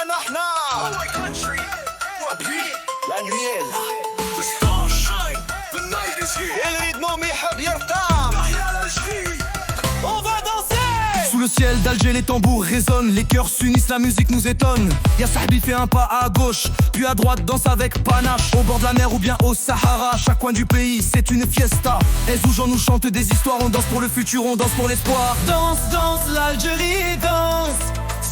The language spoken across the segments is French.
نحنا La nuit est là Et le rythme يحب يرتاح On va danser. Sous le ciel d'Alger, les tambours résonnent, les cœurs s'unissent, la musique nous étonne. Ya Sahbi fait un pas à gauche, puis à droite danse avec panache. Au bord de la mer ou bien au Sahara, chaque coin du pays c'est une fiesta. Et Zoujan nous chante des histoires, on danse pour le futur, on danse pour l'espoir. Danse, danse, l'Algérie danse,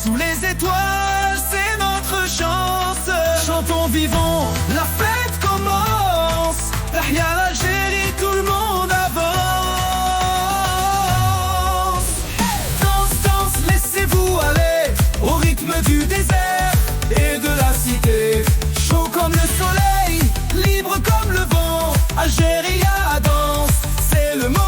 sous les étoiles c'est notre chance. Chantons, vivons, la fête commence. Tahia l'Algérie, tout le monde avance. Au rythme du désert et de la cité, chaud comme le soleil, libre comme le vent. Algérie danse, c'est le moment.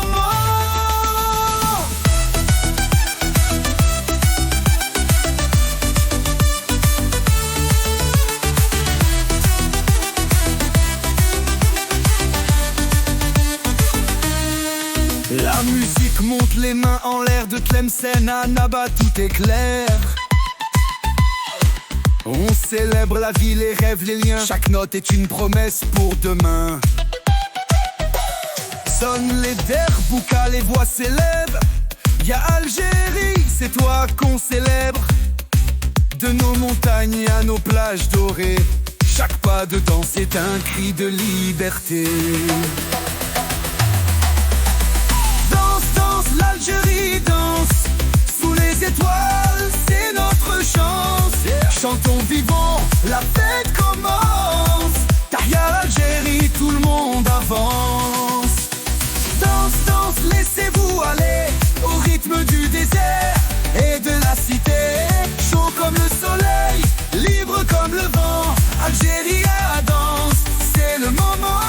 La musique monte les mains en l'air, de Tlemcen à Annaba, tout est clair. On célèbre la vie, les rêves, les liens. Chaque note est une promesse pour demain. Sonne les derbouka, les voix s'élèvent. Y'a Algérie, c'est toi qu'on célèbre. De nos montagnes à nos plages dorées, chaque pas de danse est un cri de liberté. Danse, danse, l'Algérie danse, sous les étoiles, c'est notre chance. Chantons, vivons, la fête commence. Tahia l'Algérie, tout le monde avance. Danse, danse, laissez-vous aller au rythme du désert et de la cité. Chaud comme le soleil, libre comme le vent. Algérie danse, c'est le moment.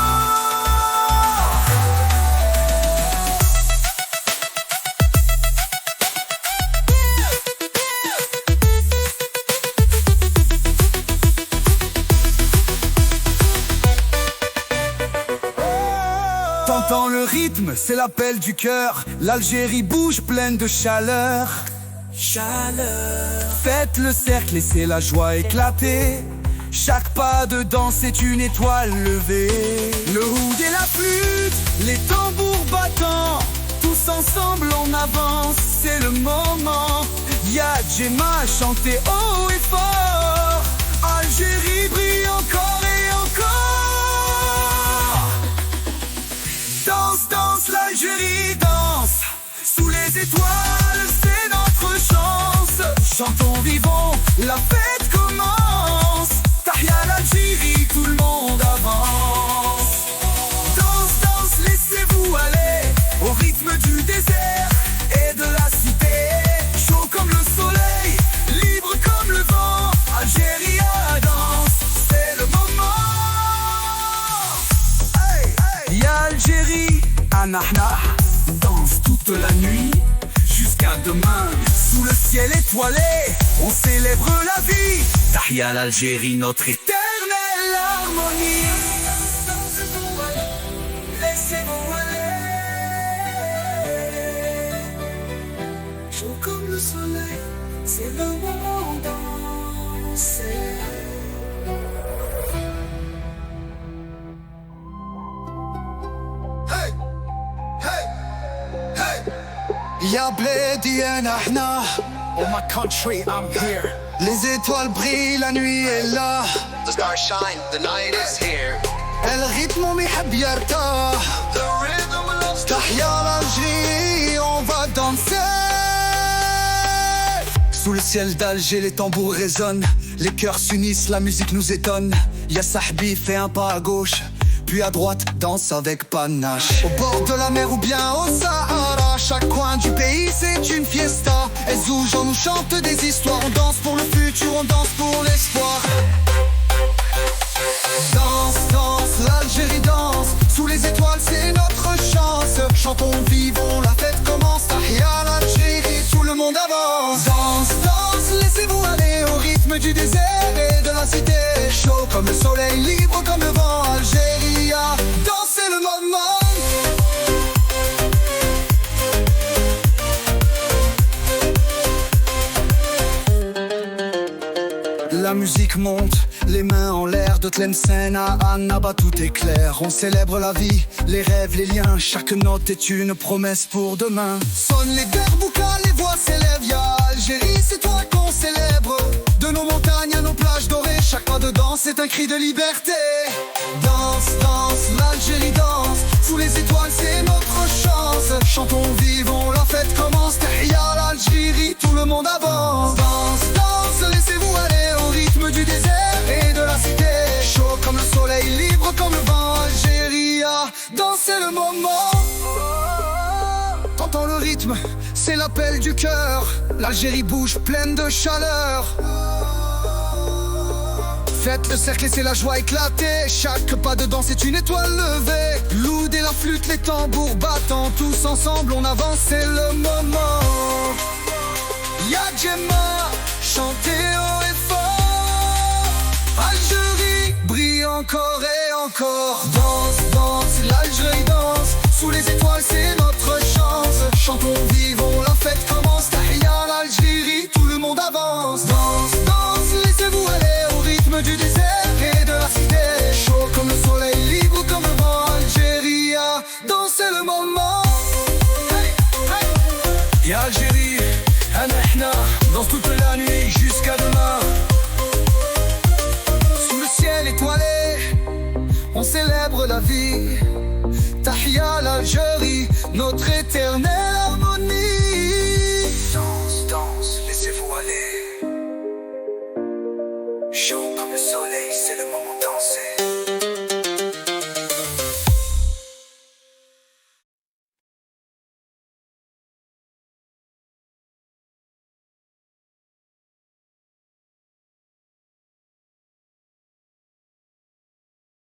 T'entends le rythme, c'est l'appel du cœur. L'Algérie bouge pleine de chaleur. Chaleur. Faites le cercle, laissez la joie éclater. Chaque pas de danse est une étoile levée. Le oud et la flûte, les tambours battants, tous ensemble on avance, c'est le moment. Y'a Djema chanter haut et fort. Algérie brille encore et encore. Danse, danse, l'Algérie danse, sous les étoiles, c'est notre chance. Chantons, vivons, la fête commence. Tahia l'Algérie, tout le monde avance. Danse, danse, laissez-vous aller au rythme du désert et de la cité. Chaud comme le soleil, libre comme le vent. Algérie danse, c'est le moment. Y'a Algérie, Nahna, danse toute la nuit jusqu'à demain. Sous le ciel étoilé, on célèbre la vie. Tahia l'Algérie, notre éternelle harmonie. Laissez-vous aller. Chaud comme le soleil, c'est le moment de danser. Ya bledi nahna, Oh my country, I'm here. les étoiles brillent, la nuit est là. The stars shine, the night is here. الريتم يحب يرتاح. The rhythm loves to Tahia l'Algérie, on va danser. Sous le ciel d'Alger, les tambours résonnent, les cœurs s'unissent, la musique nous étonne. Ya Sahbi fait un pas à gauche, puis à droite danse avec panache. Au bord de la mer ou bien au Sahara, chaque coin du pays c'est une fiesta. Et Zoujan nous chante des histoires, on danse pour le futur, on danse pour l'espoir. Danse, danse, l'Algérie danse, sous les étoiles c'est notre chance. Chantons, vivons, la fête commence. Tahia l'Algérie, tout le monde avance. Danse, danse, laissez-vous aller au rythme du désert et de la cité. Chaud comme le soleil, libre comme le vent. Algérie, dansez le moment. La la musique monte, les mains en l'air de Tlemcen à Annaba, tout est clair. On célèbre la vie, les rêves, les liens. Chaque note est une promesse pour demain. Sonne les derboukas, les voix s'élèvent. Y'a Algérie, c'est toi qu'on célèbre. De nos montagnes à nos plages dorées, chaque pas de danse est un cri de liberté. Danse, danse, l'Algérie danse. Sous les étoiles, c'est notre chance. Chantons, vivons, la fête commence. Tahia l'Algérie, tout le monde avance. Danse, danse, laissez-vous aller au rythme du désert et de la cité. Chaud comme le soleil, libre comme le vent. Algérie, danser le moment. T'entends le rythme, c'est l'appel du cœur. L'Algérie bouge pleine de chaleur. Faites le cercle et c'est la joie éclatée. Chaque pas de danse est une étoile levée. L'oud et la flûte, les tambours battant. Tous ensemble on avance, c'est le moment. Ya Djemma, chantez haut et fort. Algérie, brille encore et encore. Danse, danse, l'Algérie danse. Sous les étoiles c'est notre chance. Chantons, vivons, la fête commence. Tahia l'Algérie, tout le monde avance. Danse, danse, laissez-vous aller au rythme du désert et de la cité. Chaud comme le soleil, libre comme le vent. Algérie, dansez le moment. Ya Algérie, Anahna, danse toute la nuit jusqu'à demain. Sous le ciel étoilé, on célèbre la vie. Tahia l'Algérie, notre éternelle harmonie.